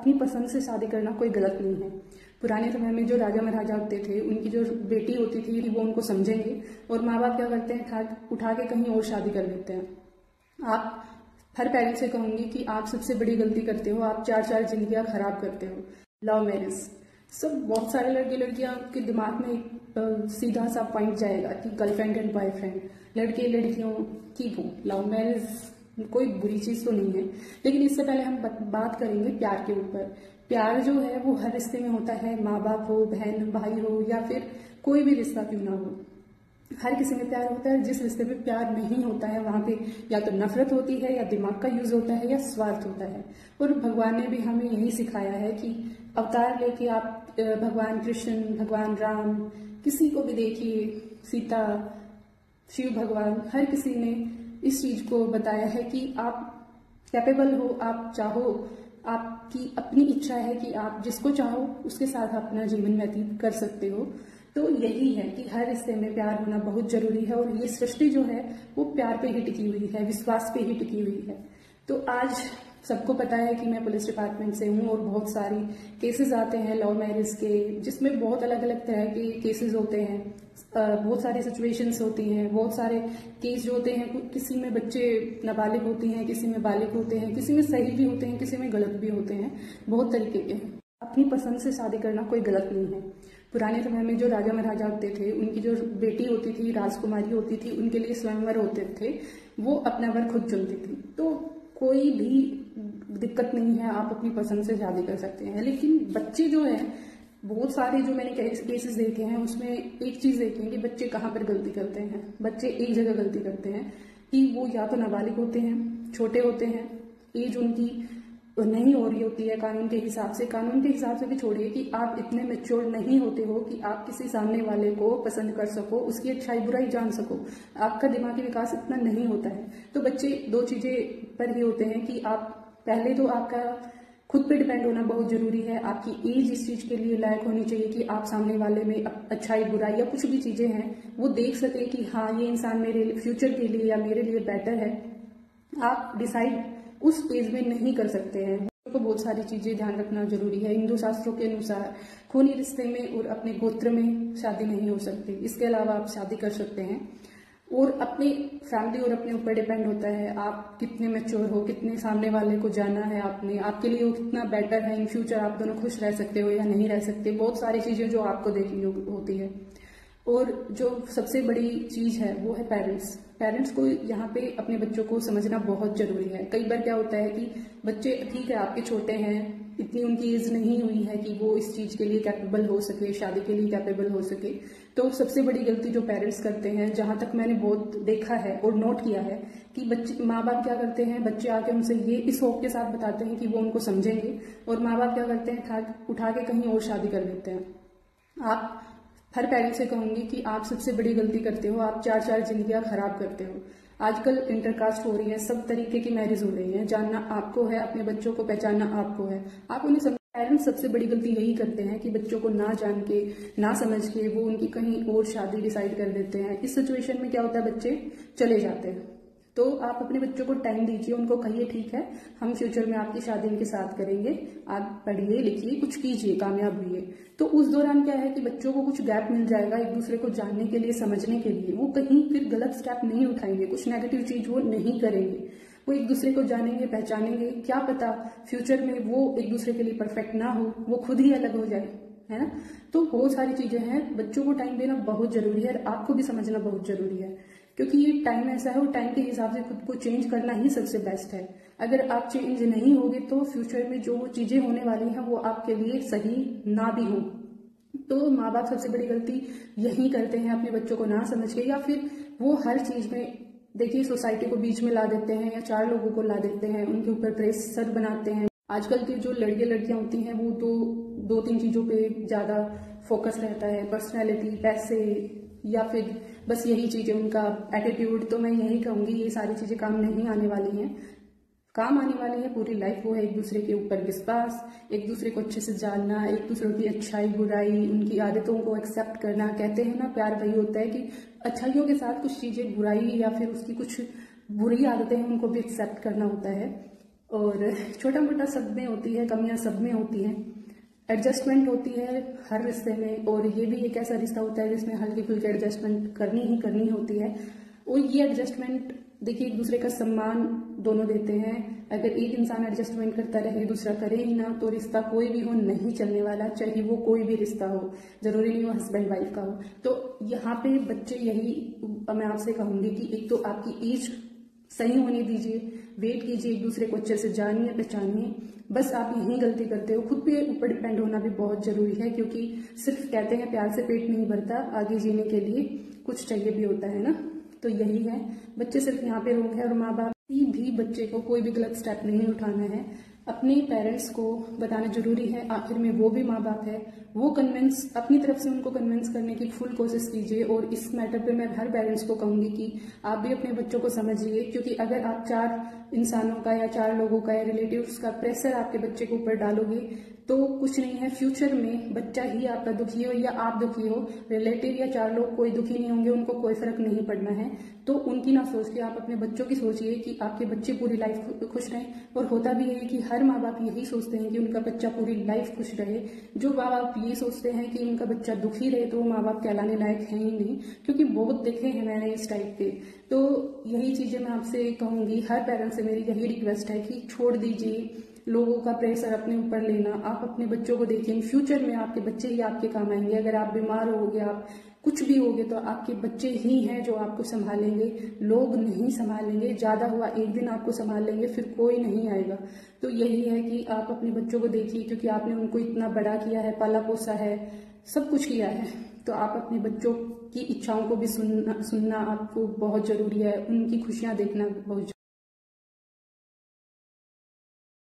अपनी पसंद से शादी करना कोई गलत नहीं है। पुराने समय में जो राजा महाराजा होते थे, उनकी जो बेटी होती थी वो उनको समझेंगे, और माँ बाप क्या करते हैं, उठा के कहीं और शादी कर देते हैं। आप हर पेरेंट्स से कहूंगी कि आप सबसे बड़ी गलती करते हो, आप चार चार जिंदगियां खराब करते हो। लव मैरिज, सब बहुत सारे लड़के लड़कियां के दिमाग में एक सीधा सा पॉइंट जाएगा कि गर्लफ्रेंड एंड बॉयफ्रेंड, लड़के लड़कियों की वो लव मैरिज कोई बुरी चीज तो नहीं है। लेकिन इससे पहले हम बात करेंगे प्यार के ऊपर। प्यार जो है वो हर रिश्ते में होता है, माँ बाप हो, बहन भाई हो, या फिर कोई भी रिश्ता क्यों ना हो, हर किसी में प्यार होता है। जिस रिश्ते में प्यार नहीं होता है वहां पे या तो नफरत होती है, या दिमाग का यूज होता है, या स्वार्थ होता है। और भगवान ने भी हमें यही सिखाया है कि अवतार लेके आप भगवान कृष्ण, भगवान राम, किसी को भी देखिए, सीता, शिव भगवान, हर किसी ने इस चीज को बताया है कि आप कैपेबल हो, आप चाहो, आपकी अपनी इच्छा है कि आप जिसको चाहो उसके साथ अपना जीवन व्यतीत कर सकते हो। तो यही है कि हर रिश्ते में प्यार होना बहुत जरूरी है, और ये सृष्टि जो है वो प्यार पे ही टिकी हुई है, विश्वास पे ही टिकी हुई है। तो आज सबको पता है कि मैं पुलिस डिपार्टमेंट से हूँ, और बहुत सारी केसेस आते हैं लव मैरिज के, जिसमें बहुत अलग अलग तरह के केसेस होते हैं, बहुत सारी सिचुएशंस होती हैं, बहुत सारे केस जो होते हैं, किसी में बच्चे नाबालिग होते हैं, किसी में बालिग होते हैं, किसी में सही भी होते हैं, किसी में गलत भी होते हैं, बहुत तरीके के हैं। अपनी पसंद से शादी करना कोई गलत नहीं है। पुराने समय में जो राजा महाराजा होते थे, उनकी जो बेटी होती थी, राजकुमारी होती थी, उनके लिए स्वयंवर होते थे, वो अपना वर खुद चुनती थी। तो कोई भी दिक्कत नहीं है, आप अपनी पसंद से शादी कर सकते हैं। लेकिन बच्चे जो है, बहुत सारे जो मैंने केसेस देखे हैं उसमें एक चीज देखी है कि बच्चे कहाँ पर गलती करते हैं। बच्चे एक जगह गलती करते हैं कि वो या तो नाबालिग होते हैं, छोटे होते हैं, एज उनकी नहीं हो रही होती है कानून के हिसाब से। कानून के हिसाब से भी छोड़िए कि आप इतने मैच्योर नहीं होते हो कि आप किसी सामने वाले को पसंद कर सको, उसकी अच्छाई बुराई जान सको, आपका दिमागी विकास इतना नहीं होता है। तो बच्चे दो चीजें पर ही होते हैं कि आप पहले तो आपका खुद पे डिपेंड होना बहुत जरूरी है, आपकी एज इस चीज के लिए लायक होनी चाहिए कि आप सामने वाले में अच्छाई बुराई या कुछ भी चीजें हैं वो देख सके कि हाँ ये इंसान मेरे फ्यूचर के लिए या मेरे लिए बेटर है। आप डिसाइड उस एज में नहीं कर सकते हैं। तो बहुत सारी चीजें ध्यान रखना जरूरी है। हिंदू शास्त्रों के अनुसार खूनी रिश्ते में और अपने गोत्र में शादी नहीं हो सकती। इसके अलावा आप शादी कर सकते हैं, और अपनी फैमिली और अपने ऊपर डिपेंड होता है आप कितने मैच्योर हो, कितने सामने वाले को जाना है आपने, आपके लिए वो कितना बेटर है, इन फ्यूचर आप दोनों खुश रह सकते हो या नहीं रह सकते। बहुत सारी चीजें जो आपको देखनी होती है। और जो सबसे बड़ी चीज है वो है पेरेंट्स को यहाँ पे अपने बच्चों को समझना बहुत जरूरी है। कई बार क्या होता है कि बच्चे ठीक है आपके छोटे हैं, इतनी उनकी एज नहीं हुई है कि वो इस चीज के लिए कैपेबल हो सके, शादी के लिए कैपेबल हो सके। तो सबसे बड़ी गलती जो पेरेंट्स करते हैं, जहां तक मैंने बहुत देखा है और नोट किया है, कि बच्चे माँ बाप क्या करते हैं, बच्चे आके उनसे ये इस होप के साथ बताते हैं कि वो उनको समझेंगे, और माँ बाप क्या करते हैं, उठा के कहीं और शादी कर देते हैं। आप हर पेरेंट्स से कहूंगी कि आप सबसे बड़ी गलती करते हो, आप चार चार जिंदगियां खराब करते हो। आजकल इंटरकास्ट हो रही है, सब तरीके की मैरिज हो रही है, जानना आपको है, अपने बच्चों को पहचानना आपको है, आप उन्हें पेरेंट्स सबसे बड़ी गलती यही करते हैं कि बच्चों को ना जान के, ना समझ के वो उनकी कहीं और शादी डिसाइड कर देते हैं। इस सिचुएशन में क्या होता है, बच्चे चले जाते हैं। तो आप अपने बच्चों को टाइम दीजिए, उनको कहिए ठीक है हम फ्यूचर में आपकी शादी इनके साथ करेंगे, आप पढ़िए लिखिए कुछ कीजिए, कामयाब हुई। तो उस दौरान क्या है कि बच्चों को कुछ गैप मिल जाएगा एक दूसरे को जानने के लिए, समझने के लिए। वो कहीं फिर गलत स्टेप नहीं उठाएंगे, कुछ नेगेटिव चीज वो नहीं करेंगे, वो एक दूसरे को जानेंगे, पहचानेंगे। क्या पता फ्यूचर में वो एक दूसरे के लिए परफेक्ट ना हो, वो खुद ही अलग हो जाए, है ना। तो बहुत सारी चीजें हैं, बच्चों को टाइम देना बहुत जरूरी है, और आपको भी समझना बहुत जरूरी है, क्योंकि ये टाइम ऐसा है और टाइम के हिसाब से खुद को चेंज करना ही सबसे बेस्ट है। अगर आप चेंज नहीं होगे तो फ्यूचर में जो चीजें होने वाली हैं वो आपके लिए सही ना भी हो। तो माँ बाप सबसे बड़ी गलती यही करते हैं, अपने बच्चों को ना समझ के, या फिर वो हर चीज में देखिए सोसाइटी को बीच में ला देते हैं, या चार लोगों को ला देते हैं, उनके ऊपर प्रेशर बनाते हैं। आजकल के जो लड़के लड़कियां होती हैं वो तो दो तीन चीजों पे ज्यादा फोकस रहता है, पर्सनैलिटी, पैसे, या फिर बस यही चीजें, उनका एटीट्यूड। तो मैं यही कहूंगी ये सारी चीजें काम नहीं आने वाली हैं, काम आने वाली है पूरी लाइफ। वो है एक दूसरे के ऊपर विश्वास, एक दूसरे को अच्छे से जानना, एक दूसरे की अच्छाई बुराई, उनकी आदतों को एक्सेप्ट करना। कहते हैं ना प्यार वही होता है कि अच्छाइयों के साथ कुछ चीजें बुराई या फिर उसकी कुछ बुरी आदतें हैं उनको भी एक्सेप्ट करना होता है। और छोटा मोटा सब में होती है, कमियां सब में होती हैं, एडजस्टमेंट होती है हर रिश्ते में। और ये भी एक ऐसा रिश्ता होता है जिसमें हल्की फुल्की एडजस्टमेंट करनी ही करनी होती है। और ये एडजस्टमेंट देखिए एक दूसरे का सम्मान दोनों देते हैं। अगर एक इंसान एडजस्टमेंट करता रहे, दूसरा करे ही ना, तो रिश्ता कोई भी हो नहीं चलने वाला, चाहे वो कोई भी रिश्ता हो, जरूरी नहीं हो हस्बैंड वाइफ का हो। तो यहाँ पे बच्चे यही मैं आपसे कहूंगी कि एक तो आपकी एज सही होने दीजिए, वेट कीजिए, एक दूसरे को अच्छे से जानिए पहचानिए। बस आप यही गलती करते हो, खुद पे ऊपर डिपेंड होना भी बहुत जरूरी है, क्योंकि सिर्फ कहते हैं प्यार से पेट नहीं भरता, आगे जीने के लिए कुछ चाहिए भी होता है ना। तो यही है, बच्चे सिर्फ यहाँ पे रोक है। और माँ बाप भी बच्चे को कोई भी गलत स्टेप नहीं उठाना है, अपने पेरेंट्स को बताना जरूरी है। आखिर में वो भी माँ बाप है, वो कन्विंस अपनी तरफ से उनको कन्विंस करने की फुल कोशिश कीजिए। और इस मैटर पे मैं हर पेरेंट्स को कहूंगी कि आप भी अपने बच्चों को समझिए, क्योंकि अगर आप 4 इंसानों का या 4 लोगों का या रिलेटिव्स का प्रेशर आपके बच्चे के ऊपर डालोगे तो कुछ नहीं है। फ्यूचर में बच्चा ही आपका दुखी हो या आप दुखी हो, रिलेटिव या 4 लोग कोई दुखी नहीं होंगे, उनको कोई फर्क नहीं पड़ना है। तो उनकी ना सोच के आप अपने बच्चों की सोचिए कि आपके बच्चे पूरी लाइफ खुश रहें। और होता भी है कि हर माँ बाप यही सोचते हैं कि उनका बच्चा पूरी लाइफ खुश रहे। जो माँ बाप ये सोचते हैं कि उनका बच्चा दुखी रहे, तो वो माँ बाप कहलाने लायक है ही नहीं, क्योंकि बहुत देखे हैं मैंने इस टाइप के। तो यही चीजें मैं आपसे कहूंगी, हर पेरेंट्स से मेरी यही रिक्वेस्ट है कि छोड़ दीजिए लोगों का प्रेशर अपने ऊपर लेना। आप अपने बच्चों को देखिए, फ्यूचर में आपके बच्चे ही आपके काम आएंगे। अगर आप बीमार होगे, आप कुछ भी होगे, तो आपके बच्चे ही हैं जो आपको संभालेंगे, लोग नहीं संभालेंगे। ज्यादा हुआ एक दिन आपको संभाल लेंगे, फिर कोई नहीं आएगा। तो यही है कि आप अपने बच्चों को देखिए, क्योंकि आपने उनको इतना बड़ा किया है, पाला पोसा है, सब कुछ किया है। तो आप अपने बच्चों की इच्छाओं को भी सुनना आपको बहुत जरूरी है, उनकी खुशियां देखना बहुत